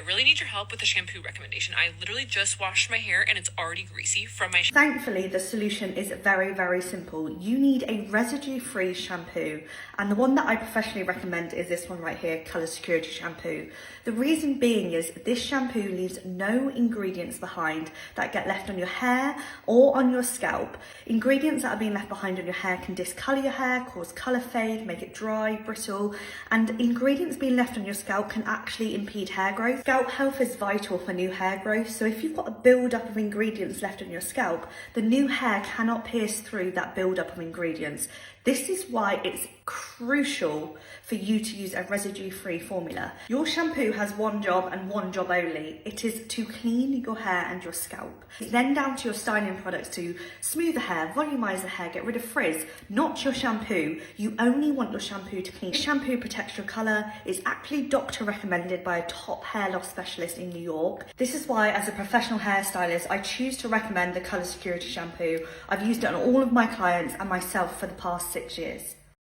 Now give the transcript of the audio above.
really need your help with a shampoo recommendation. I literally just washed my hair and it's already greasy from my Thankfully, the solution is very, very simple. You need a residue-free shampoo, and the one that I professionally recommend is this one right here, Colour Security Shampoo. The reason being is this shampoo leaves no ingredients behind that get left on your hair or on your scalp. Ingredients that are being left behind on your hair can discolour your hair, cause colour fade, make it dry, brittle, and ingredients being left on your scalp can actually impede hair growth. Scalp health is vital for new hair growth, so if you've got a build-up of ingredients left on your scalp, the new hair cannot pierce through that build-up of ingredients. This is why it's crucial for you to use a residue-free formula. Your shampoo has one job and one job only. It is to clean your hair and your scalp. It's then down to your styling products to smooth the hair, volumize the hair, get rid of frizz, not your shampoo. You only want your shampoo to clean. Shampoo protects your colour, is actually doctor recommended by a top hair loss specialist in New York. This is why, as a professional hairstylist, I choose to recommend the Colour Security Shampoo. I've used it on all of my clients and myself for the past 6 years.